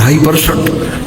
2.5%,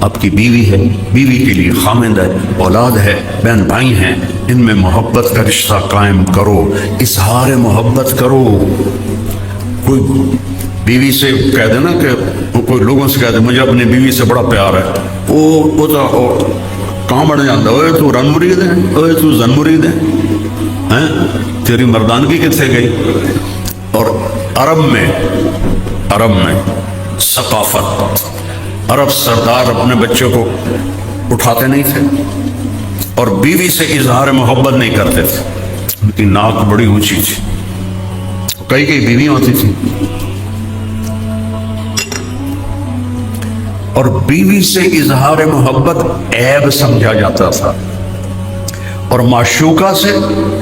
آپ کی بیوی ہے، بیوی کے لیے خامند ہے، اولاد ہے، بہن بھائی ہیں، ان میں محبت کا رشتہ قائم کرو، اظہار محبت کرو۔ کوئی بیوی سے کہہ دے نا کہ کوئی لوگوں سے کہہ دے مجھے اپنی بیوی سے بڑا پیار ہے، وہ تو کہاں بڑھ جاتا ہے، تو رن مرید ہے، تو زن مرید ہے، تیری مردانگی کتنے گئی؟ اور عرب میں ثقافت، عرب سردار اپنے بچوں کو اٹھاتے نہیں تھے اور بیوی سے اظہار محبت نہیں کرتے تھے، ان کی ناک بڑی اونچی تھی، کئی بیویاں ہوتی تھیں، اور بیوی سے اظہار محبت عیب سمجھا جاتا تھا، اور معشوقہ سے،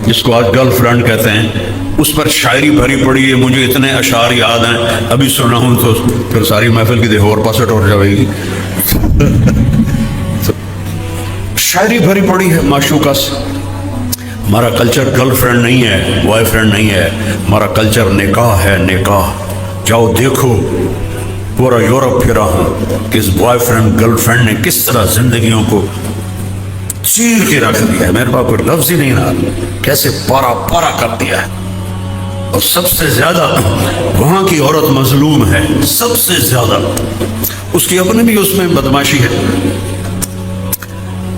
جس کو آج گرل فرینڈ کہتے ہیں، اس پر شاعری بھری پڑی ہے، مجھے اتنے اشعار یاد ہیں، ابھی سنا ہوں تو پھر ساری محفل کی دیکھو اور پاسٹ ہو جائے گی۔ شاعری بھری پڑی ہے معشوقہ سے۔ ہمارا کلچر گرل فرینڈ نہیں ہے، بوائے فرینڈ نہیں ہے، ہمارا کلچر نکاح ہے، نکاح۔ جاؤ دیکھو، پورا یورپ پھرا ہوں کہ اس بوائے فرینڈ گرل فرینڈ نے کس طرح زندگیوں کو چیر کے رکھ دیا ہے، میرے پاس کوئی لفظ ہی نہیں رہا، کیسے پارا پارا کر دیا ہے، اور سب سے زیادہ وہاں کی عورت مظلوم ہے، سب سے زیادہ، اس کی اپنے بھی اس میں بدماشی ہے۔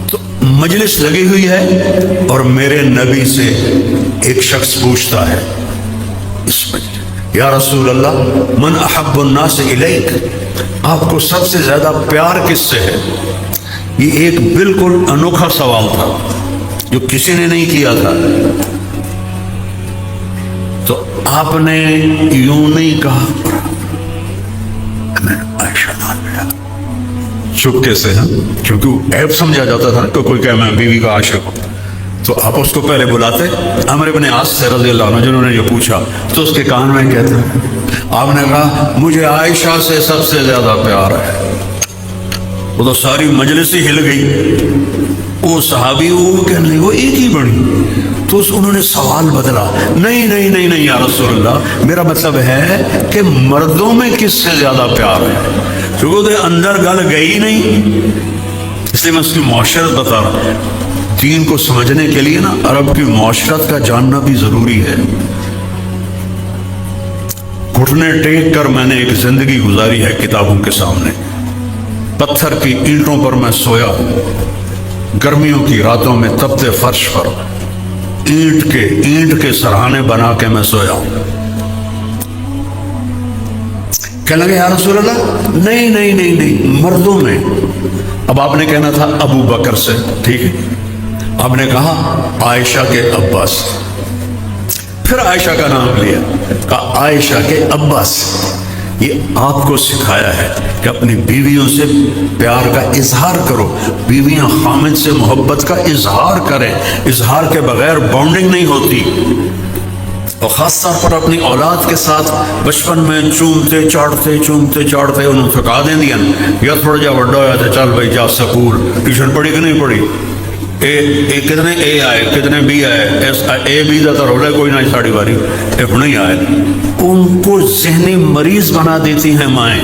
تو مجلس لگی ہوئی ہے اور میرے نبی سے ایک شخص پوچھتا ہے اس مجلس، یا رسول اللہ من احب الناس الیک، آپ کو سب سے زیادہ پیار کس سے ہے؟ یہ ایک بالکل انوکھا سوال تھا جو کسی نے نہیں کیا تھا۔ تو آپ نے یوں نہیں کہا، میں عائشہ نام لیا چپکے سے، کیونکہ عیب سمجھا جاتا تھا کہ کوئی کہ میں بیوی کا عاشق ہوں، تو آپ اس کو پہلے بلاتے عمرو بن عاص سے رضی اللہ عنہ، جنہوں نے یہ پوچھا، تو اس کے کان میں کہتے، آپ نے کہا مجھے عائشہ سے سب سے زیادہ پیار ہے۔ وہ تو ساری مجلس ہی ہل گئی، وہ صحابی وہ کہنے لگے وہ ایک ہی بڑی، تو انہوں نے سوال بدلا، نہیں یا رسول اللہ، میرا مطلب ہے کہ مردوں میں کس سے زیادہ پیار ہے، کیونکہ اندر گل گئی نہیں، اس لیے میں اس کی معاشرت بتا رہا ہوں۔ دین کو سمجھنے کے لیے نا عرب کی معاشرت کا جاننا بھی ضروری ہے۔ گھٹنے ٹیک کر میں نے ایک زندگی گزاری ہے کتابوں کے سامنے، پتھر کی اینٹوں پر میں سویا ہوں، گرمیوں کی راتوں میں تپتے فرش پر اینٹ کے سرہانے بنا کے میں سویا ہوں۔ کہنے لگے یا رسول اللہ نہیں مردوں میں۔ اب آپ نے کہنا تھا ابو بکر سے، ٹھیک ہے، آپ نے کہا عائشہ کے ابا سے، پھر عائشہ کا نام لیا، کہا عائشہ کے ابا سے۔ یہ آپ کو سکھایا ہے کہ اپنی بیویوں سے پیار کا اظہار کرو، بیویاں خامد سے محبت کا اظہار کریں، اظہار کے بغیر بانڈنگ نہیں ہوتی۔ اور خاص طور پر اپنی اولاد کے ساتھ بچپن میں چومتے چاڑتے انہوں تھکا دیں دیا، یا تھوڑا جا بڑا ہوا تو چل بھائی جا سکول، ٹیوشن پڑھی کہ نہیں پڑھی، کتنے اے آئے کتنے بی آئے، اے بی کا تو رولا کوئی نہ ساڑی باری یہ نہیں آئے، ان کو ذہنی مریض بنا دیتی ہیں مائیں۔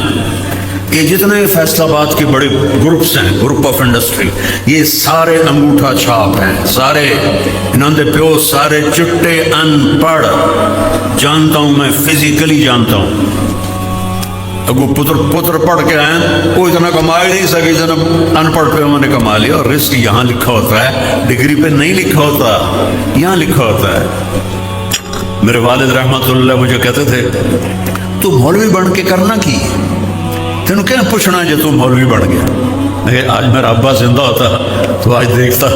یہ جتنے فیصل آباد کے بڑے گروپس ہیں، گروپ آف انڈسٹری، یہ سارے انگوٹھا چھاپ ہیں، سارے انہوں نے پیو سارے چٹے ان پڑھ، جانتا ہوں میں، فزیکلی جانتا ہوں۔ اگو پتر پڑھ کے آئے، وہ اتنا کما ہی نہیں سکے جتنا ان پڑھ پہ انہوں نے کما لیا، اور رزق یہاں لکھا ہوتا ہے، ڈگری پہ نہیں لکھا ہوتا، یہاں لکھا ہوتا ہے۔ میرے والد رحمت اللہ مجھے کہتے تھے تو مولوی بن کے کرنا کی، تینوں کیا پوچھنا جو تم مولوی بن گیا، لیکن آج میرا ابا زندہ ہوتا تو آج دیکھتا۔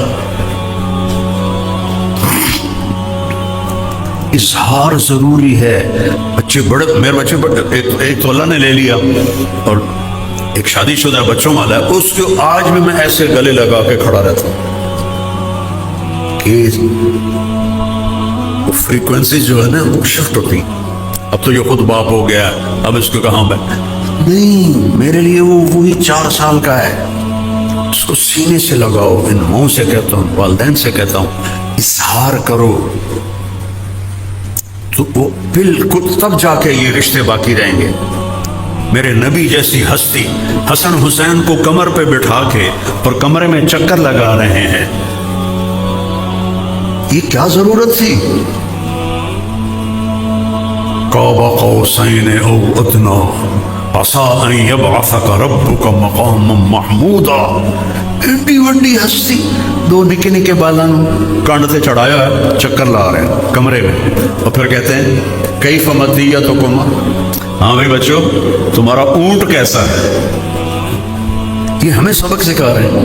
اظہار ضروری ہے۔ بچے بڑے، میرے بچے ایک تو اللہ نے لے لیا اور ایک شادی شدہ بچوں والا ہے، اس کو آج بھی میں ایسے گلے لگا کے کھڑا رہتا ہوں کہ فریکوینسی جو ہے نا وہ شفٹ ہوتی۔ اب تو یہ خود باپ ہو گیا، اب اس کو کہاں بیٹھ، نہیں، میرے لیے وہ وہی 4 سال کا ہے، اس کو سینے سے لگاؤ۔ ان ماؤں سے کہتا ہوں، والدین سے کہتا ہوں، اظہار کرو، تو وہ بالکل تب جا کے یہ رشتے باقی رہیں گے۔ میرے نبی جیسی ہستی حسن حسین کو کمر پہ بٹھا کے اور کمرے میں چکر لگا رہے ہیں، یہ کیا ضرورت تھی؟ قاب قوسین او ادنا عسیٰ ان یبعثک ربک مقاما محمودا، ایڈی وڈی ہستی، دو نکے نکے بالوں کانڈ تے چڑھایا ہے، چکر لا رہے ہیں کمرے میں، اور پھر کہتے ہیں کیف مطیتکم، ہاں بھائی بچوں تمہارا اونٹ کیسا ہے؟ یہ ہمیں سبق سکھا رہے ہیں۔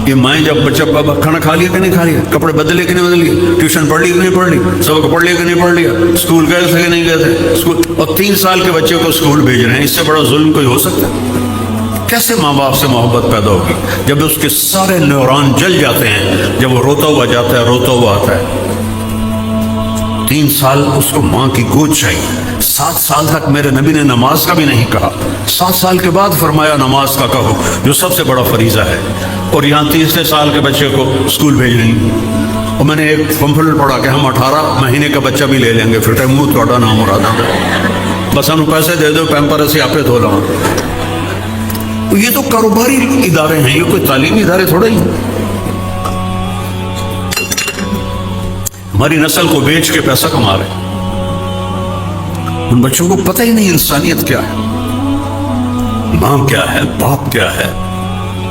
یہ مائیں جب بچہ بابا کھانا کھا لیا کہ نہیں کھا لیا، کپڑے بدلے کہ نہیں بدل لیے، ٹیوشن پڑھ لی کہ نہیں پڑھ لی، سبق پڑھ لیا کہ نہیں پڑھ لیا، اسکول گئے تھے کہ نہیں گئے تھے اسکول، اور 3 سال کے بچے کو اسکول بھیج رہے ہیں، اس سے بڑا ظلم کوئی ہو سکتا ہے؟ کیسے ماں باپ سے محبت پیدا ہوگی جب اس کے سارے نیورون جل جاتے ہیں، جب وہ روتا ہوا جاتا ہے، روتا ہوا آتا ہے۔ 3 سال اس کو ماں کی گود چاہیے۔ 7 سال تک میرے نبی نے نماز کا بھی نہیں کہا، 7 سال کے بعد فرمایا نماز کا کہو جو سب سے بڑا فریضہ ہے، اور یہاں 3 سال کے بچے کو اسکول بھیج رہی ہیں۔ اور میں نے ایک پمفلٹ پڑھا کہ ہم 18 مہینے کا بچہ بھی لے لیں گے، پھر منہ تھوڑا نام مراد بس ہم پیسے دے دو، پیمپر سے آپ دھو لاؤ۔ یہ تو کاروباری ادارے ہیں، یہ کوئی تعلیمی ادارے تھوڑا ہی۔ ہماری نسل کو بیچ کے پیسہ کما رہے ہیں، ان بچوں کو پتہ ہی نہیں انسانیت کیا ہے، ماں کیا ہے، باپ کیا ہے۔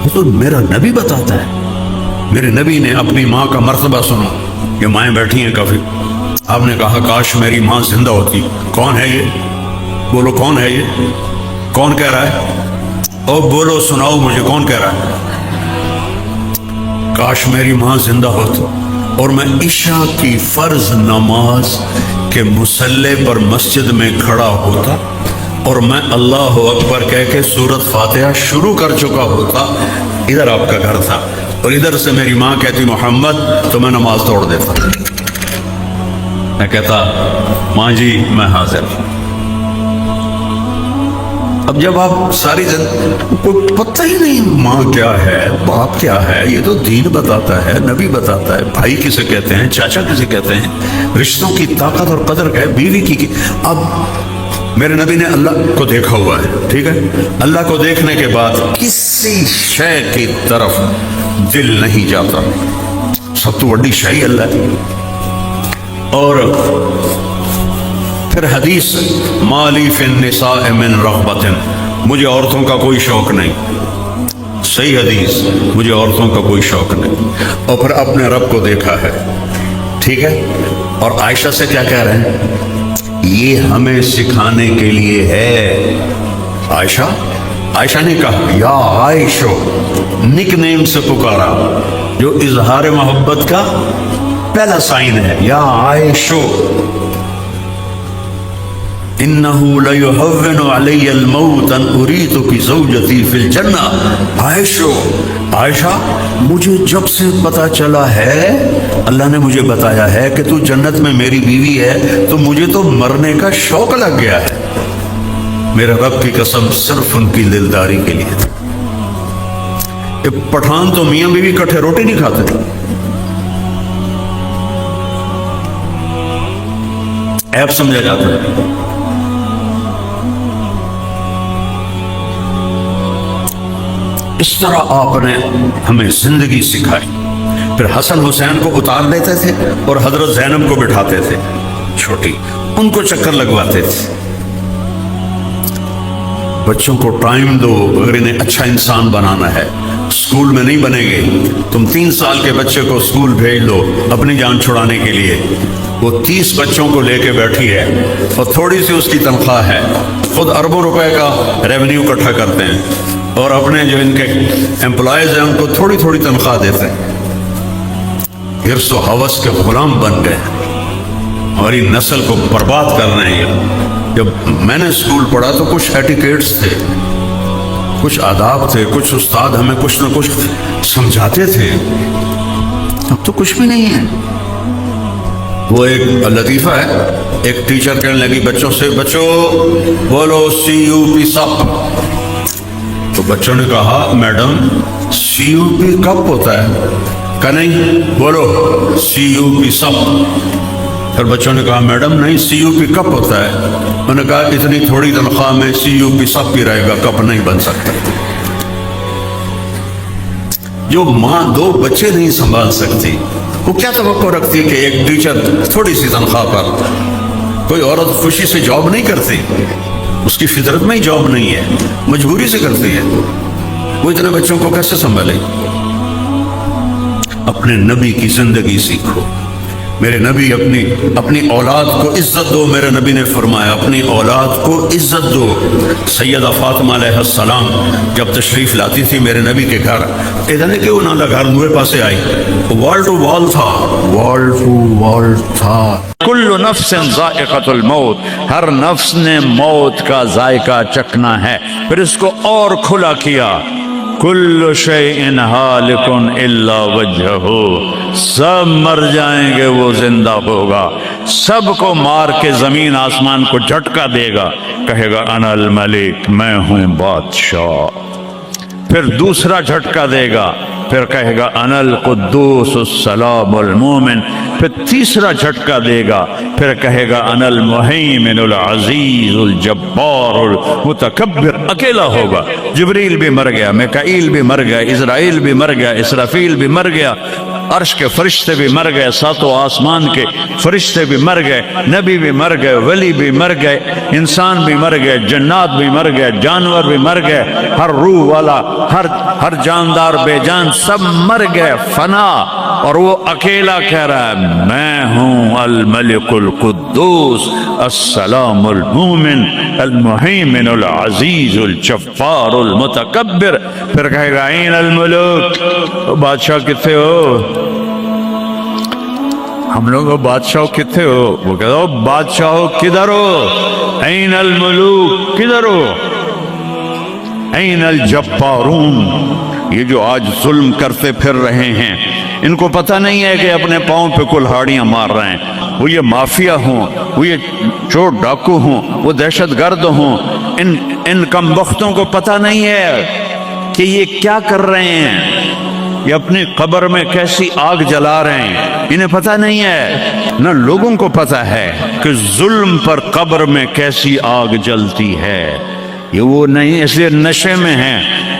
وہ تو میرا نبی بتاتا ہے، میرے نبی نے اپنی ماں کا مرتبہ سنا۔ یہ مائیں بیٹھی ہیں کافی، آپ نے کہا کاش میری ماں زندہ ہوتی۔ کون ہے یہ؟ بولو کون ہے یہ؟ کون کہہ رہا ہے؟ اور بولو سناؤ مجھے کون کہہ رہا ہے؟ کاش میری ماں زندہ ہوتی اور میں عشاء کی فرض نماز کے مصلی پر مسجد میں کھڑا ہوتا اور میں اللہ اکبر کہہ کے سورۃ فاتحہ شروع کر چکا ہوتا، ادھر آپ کا گھر تھا، اور ادھر سے میری ماں کہتی محمد، تو میں نماز توڑ دیتا، میں کہتا ماں جی میں حاضر۔ اب جب آپ ساری زندگی کو پتہ ہی نہیں ماں کیا ہے، باپ کیا ہے، یہ تو دین بتاتا ہے، نبی بتاتا ہے، بھائی کسے کہتے ہیں، چاچا کسے کہتے ہیں، رشتوں کی طاقت اور قدر ہے، بیوی کی۔ اب میرے نبی نے اللہ کو دیکھا ہوا ہے، ٹھیک ہے، اللہ کو دیکھنے کے بعد کسی شے کی طرف دل نہیں جاتا، سب تو بڑی شے اللہ کی۔ اور پھر حدیث مالی فی النساء من رغبت، مجھے عورتوں کا کوئی شوق نہیں، صحیح حدیث، مجھے عورتوں کا کوئی شوق نہیں۔ اور پھر اپنے رب کو دیکھا ہے، ٹھیک ہے، اور عائشہ سے کیا کہہ رہے ہیں؟ یہ ہمیں سکھانے کے لیے ہے۔ عائشہ نے کہا یا عائشو، نک نیم سے پکارا، جو اظہار محبت کا پہلا سائن ہے، یا عائشو انہو لیہون علی الموت ان اریدک زوجتی فی الجنہ۔ عائشہ مجھے جب سے پتا چلا ہے، اللہ نے مجھے بتایا ہے کہ تو جنت میں میری بیوی ہے، تو مجھے تو مرنے کا شوق لگ گیا ہے۔ میرے رب کی قسم صرف ان کی دلداری کے لیے۔ پٹھان تو میاں بیوی کٹھے روٹی نہیں کھاتے، ایپ سمجھا جاتا ہے۔ اس طرح آپ نے ہمیں زندگی سکھائی۔ پھر حسن حسین کو اتار دیتے تھے اور حضرت زینب کو بٹھاتے تھے چھوٹی، ان کو چکر لگواتے تھے۔ بچوں کو ٹائم دو، اگر انہیں اچھا انسان بنانا ہے، اسکول میں نہیں بنے گے۔ تم 3 سال کے بچے کو اسکول بھیج دو اپنی جان چھڑانے کے لیے، وہ 30 بچوں کو لے کے بیٹھی ہے اور تھوڑی سی اس کی تنخواہ ہے، خود اربوں روپے کا ریونیو اکٹھا کرتے ہیں، اور اپنے جو ان کے امپلائیز ہیں ان کو تھوڑی تھوڑی تنخواہ دیتے ہیں۔ حرص و ہوس کے غلام بن گئے، ہماری نسل کو برباد کر رہے ہیں۔ جب میں نے اسکول پڑھا تو کچھ ایٹیکیٹس تھے، کچھ آداب تھے، کچھ استاد ہمیں کچھ نہ کچھ سمجھاتے تھے، اب تو کچھ بھی نہیں ہے۔ وہ ایک لطیفہ ہے، ایک ٹیچر کہنے لگی بچوں سے، بچوں بولو CUP سپ، تو بچوں نے کہا میڈم CUP کب ہوتا ہے؟ کہا نہیں، بولو CUP سپ۔ پھر بچوں نے کہا میڈم نہیں، CUP کب ہوتا ہے؟ انہوں نے کہا اتنی تھوڑی تنخواہ میں CUP سب پی رہے گا، کپ نہیں بن سکتا۔ جو ماں 2 بچے نہیں سنبھال سکتی وہ کیا توقع رکھتی ہے کہ ایک ٹیچر تھوڑی سی تنخواہ پر، کوئی عورت خوشی سے جاب نہیں کرتی، اس کی فطرت میں ہی جاب نہیں ہے، مجبوری سے کرتی ہے، وہ اتنے بچوں کو کیسے سنبھالے؟ اپنے نبی کی زندگی سیکھو۔ میرے نبی اپنی اولاد کو عزت دو، میرے نبی نے فرمایا اپنی اولاد کو عزت دو۔ سیدہ فاطمہ علیہ السلام جب تشریف لاتی تھی میرے نبی کے گھر، ادھر کہ وہ نہ گھر دوے پاسے آئی، وال ٹو وال تھا، وال ٹو وال تھا۔ کل نفس ذائقۃ الموت، ہر نفس نے موت کا ذائقہ چکھنا ہے۔ پھر اس کو اور کھلا کیا، کل شیء ہالک الا وجہہ، سب مر جائیں گے وہ زندہ ہوگا، سب کو مار کے زمین آسمان کو جھٹکا دے گا، کہے گا انا الملک، میں ہوں بادشاہ۔ پھر دوسرا جھٹکا دے گا، پھر کہے گا انا القدوس السلام المومن، پھر تیسرا جھٹکا دے گا، پھر کہے گا انا المہیمن العزیز الجبار المتکبر۔ اکیلا ہوگا، جبریل بھی مر گیا، میکائیل بھی مر گیا، اسرائیل بھی مر گیا، اسرافیل بھی مر گیا، عرش کے فرشتے بھی مر گئے، ساتوں آسمان کے فرشتے بھی مر گئے، نبی بھی مر گئے، ولی بھی مر گئے، انسان بھی مر گئے، جنات بھی مر گئے، جانور بھی مر گئے، ہر روح والا، ہر جاندار بے جان سب مر گئے، فنا۔ اور وہ اکیلا کہہ رہا ہے میں ہوں الملک القدوس السلام المومن المہیمن العزیز الجبار المتکبر۔ پھر کہے گا این الملوک، بادشاہ کتنے ہو؟ ہم لوگ بادشاہ کتنے ہو؟ وہ کہتا ہو بادشاہ کدھر ہو؟ این الملوک، کدھر ہو؟ این الجبارون، یہ جو آج ظلم کرتے پھر رہے ہیں، ان کو پتہ نہیں ہے کہ اپنے پاؤں پہ کلہاڑیاں مار رہے ہیں، وہ یہ مافیا ہوں، وہ یہ چور ڈاکو ہوں، وہ دہشت گرد ہوں، ان کم بختوں کو پتہ نہیں ہے کہ یہ کیا کر رہے ہیں، یہ اپنی قبر میں کیسی آگ جلا رہے ہیں، انہیں پتہ نہیں ہے۔ نہ لوگوں کو پتہ ہے کہ ظلم پر قبر میں کیسی آگ جلتی ہے، یہ وہ نہیں، اس لیے نشے میں ہیں۔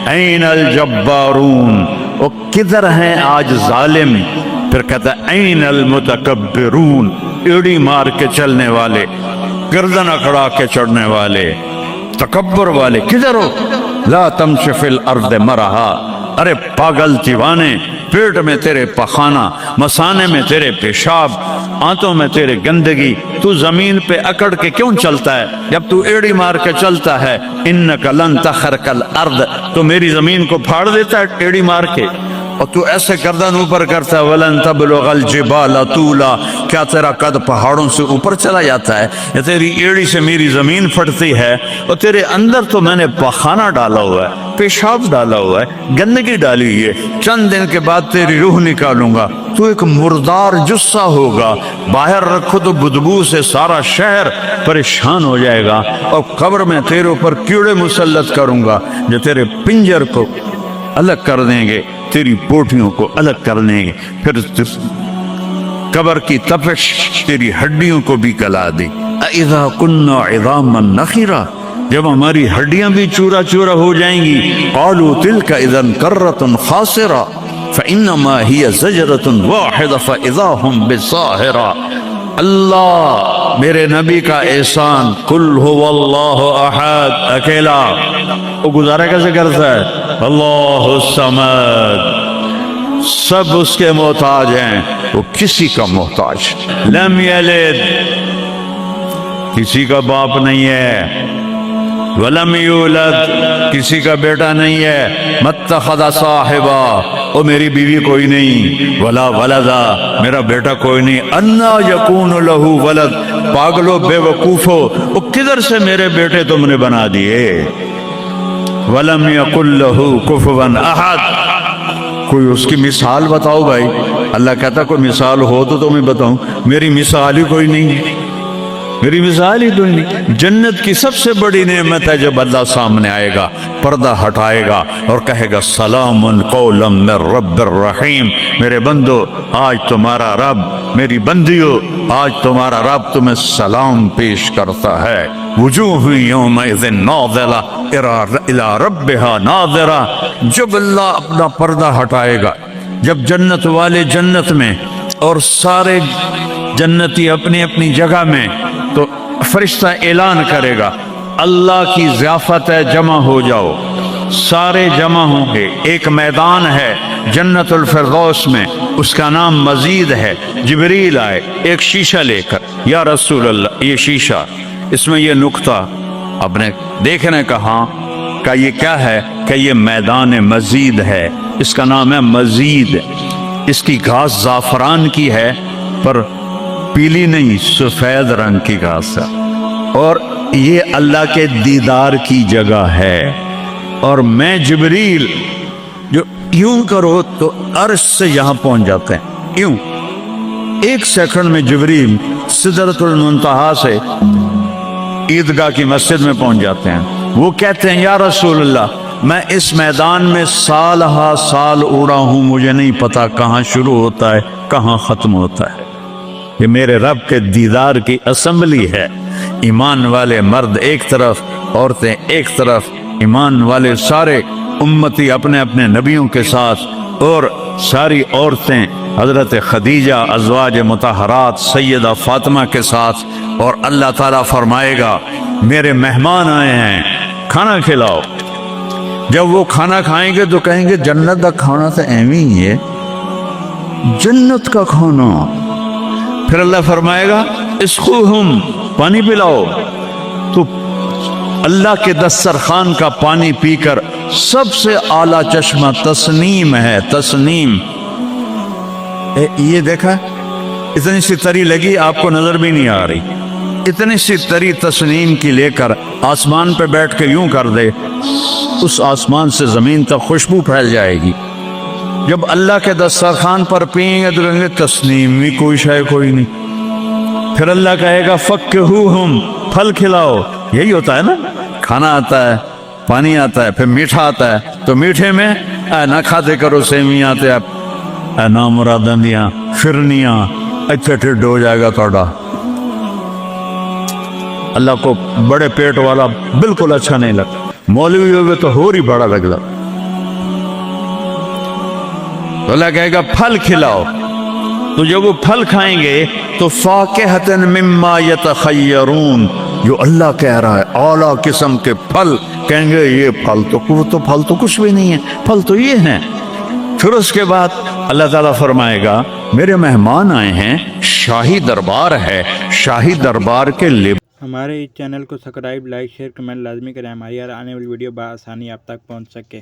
این الجبارون، وہ کدھر ہیں آج ظالم؟ پھر کہتا ہے این المتکبرون، ایڑی مار کے چلنے والے، گردن اکڑا کے چڑھنے والے، تکبر والے، کدھر ہو؟ لا تمشی فی الارض مرحا، ارے پاگل دیوانے، پیٹ میں تیرے پخانہ، مثانے میں تیرے پیشاب، آنتوں میں تیرے گندگی، تو زمین پہ اکڑ کے کیوں چلتا ہے؟ جب تو ایڑی مار کے چلتا ہے انک لن تخرق الارض، تو میری زمین کو پھاڑ دیتا ہے ایڑی مار کے، اور تو ایسے گردن اوپر کرتا ہے ولن تبلغ الجبال طولا، کیا تیرا قد پہاڑوں سے اوپر چلا جاتا ہے؟ یا تیری ایڑی سے میری زمین پھٹتی ہے، اور تیرے اندر تو میں نے پخانہ ڈالا ہوا ہے، پیشاب ڈالا ہوا ہے، گندگی ڈالی ہوئی ہے، چند دن کے بعد تیری روح نکالوں گا، تو ایک مردار جثہ ہوگا، باہر رکھو تو بدبو سے سارا شہر پریشان ہو جائے گا، اور قبر میں تیرے اوپر کیڑے مسلط کروں گا جو تیرے پنجر کو الگ کر دیں گے، تیری بوٹیوں کو الگ کر دیں گے، پھر قبر کی تپش تیری ہڈیوں کو بھی گلا دی۔ اذا كنا عظاما نخرا، جب ہماری ہڈیاں بھی چورا چورا ہو جائیں گی، قالوا تلك اذا كرة خاسرة فانما هي زجرة واحدة فاذا هم بالساهرة۔ اللہ میرے نبی کا احسان، قل هو اللہ احد، اکیلا، وہ گزارا کیسے کرتا ہے؟ اللہ الصمد، سب اس کے محتاج ہیں، وہ کسی کا محتاج، لم یلد، کسی کا باپ نہیں ہے، ولم یولد، کسی کا بیٹا نہیں ہے، متخذ صاحبہ، او میری بیوی کوئی نہیں، ولا ولدا، میرا بیٹا کوئی نہیں، انا یکون لہ ولد، پاگلو بے وقوفو، وہ کدھر سے میرے بیٹے تم نے بنا دیے، ولم یکن لہ کفوا احد، کوئی اس کی مثال بتاؤ بھائی۔ اللہ کہتا کوئی مثال ہو تو میں بتاؤں، میری مثال ہی کوئی نہیں، میری مثال ہی کوئی نہیں۔ جنت کی سب سے بڑی نعمت ہے جب اللہ سامنے آئے گا، پردہ ہٹائے گا اور کہے گا سلام قولا من رب الرحیم، میرے بندو آج تمہارا رب میری بندیوں آج تمہارا رب تمہیں سلام پیش کرتا ہے. وجوہ یومئذ ناظرہ الی ربہا ناظرہ. جب اللہ اپنا پردہ ہٹائے گا، جب جنت والے جنت میں اور سارے جنتی اپنی اپنی جگہ میں، تو فرشتہ اعلان کرے گا اللہ کی ضیافت ہے، جمع ہو جاؤ. سارے جمع ہوں گے. ایک میدان ہے جنت الفردوس میں، اس کا نام مزید ہے. جبریل آئے ایک شیشہ لے کر، یا رسول اللہ یہ شیشہ، اس میں یہ نقطہ آپ نے دیکھنے کہا کہ یہ کیا ہے؟ کہ یہ میدان مزید ہے. اس کا نام ہے مزید. اس کی گھاس زعفران کی ہے، پر پیلی نہیں، سفید رنگ کی گھاس ہے. اور یہ اللہ کے دیدار کی جگہ ہے. اور میں جبریل جو یوں کرو تو عرش سے یہاں پہنچ جاتے ہیں. یوں ایک سیکنڈ میں جبریل سدرۃ المنتہا سے عیدگاہ کی مسجد میں پہنچ جاتے ہیں. وہ کہتے ہیں یا رسول اللہ میں اس میدان میں سال ہا سال اڑا ہوں، مجھے نہیں پتا کہاں شروع ہوتا ہے کہاں ختم ہوتا ہے. یہ میرے رب کے دیدار کی اسمبلی ہے. ایمان والے مرد ایک طرف، عورتیں ایک طرف. ایمان والے سارے امتی اپنے اپنے نبیوں کے ساتھ، اور ساری عورتیں حضرت خدیجہ ازواج مطہرات سیدہ فاطمہ کے ساتھ. اور اللہ تعالیٰ فرمائے گا میرے مہمان آئے ہیں، کھانا کھلاؤ. جب وہ کھانا کھائیں گے تو کہیں گے جنت کا کھانا تو ایویں ہی ہے، جنت کا کھانا. پھر اللہ فرمائے گا اسقوہم، پانی پلاؤ. تو اللہ کے دسترخوان کا پانی پی کر سب سے اعلیٰ چشمہ تسنیم ہے. تسنیم یہ دیکھا، اتنی سی تری لگی آپ کو نظر بھی نہیں آ رہی. اتنی سی تری تسنیم کی لے کر آسمان پہ بیٹھ کے یوں کر دے، اس آسمان سے زمین تک خوشبو پھیل جائے گی. جب اللہ کے دسترخوان پر پئیں گے تو کہیں گے تسنیم بھی کوئی شے کوئی نہیں. پھر اللہ کہے گا فکہوہم، پھل کھلاؤ. یہی ہوتا ہے نا، کھانا آتا ہے، پانی آتا ہے، پھر میٹھا آتا ہے. تو میٹھے میں اے نہ کھاتے کرو سیویاں تے اے نہ مراداں دیاں فرنیاں، اچھا ٹھڈ ہو جائے گا تھوڑا. اللہ کو بڑے پیٹ والا بالکل اچھا نہیں لگتا. مولوی ہوئے تو اور ہی بڑا لگتا. تو اللہ کہے گا پھل کھلاؤ. تو جب وہ پھل کھائیں گے تو فاکہۃ مما یتخیرون، جو اللہ کہہ رہا ہے اعلیٰ قسم کے پھل، کہیں گے یہ پھل تو کچھ بھی نہیں ہے، پھل تو یہ ہیں. پھر اس کے بعد اللہ تعالیٰ فرمائے گا میرے مہمان آئے ہیں، شاہی دربار ہے، شاہی دربار کے لباس. ہمارے اس چینل کو سبسکرائب، لائک، شیئر، کمنٹ لازمی کریں، ہماری ہر آنے والی ویڈیو بآسانی آپ تک پہنچ سکے.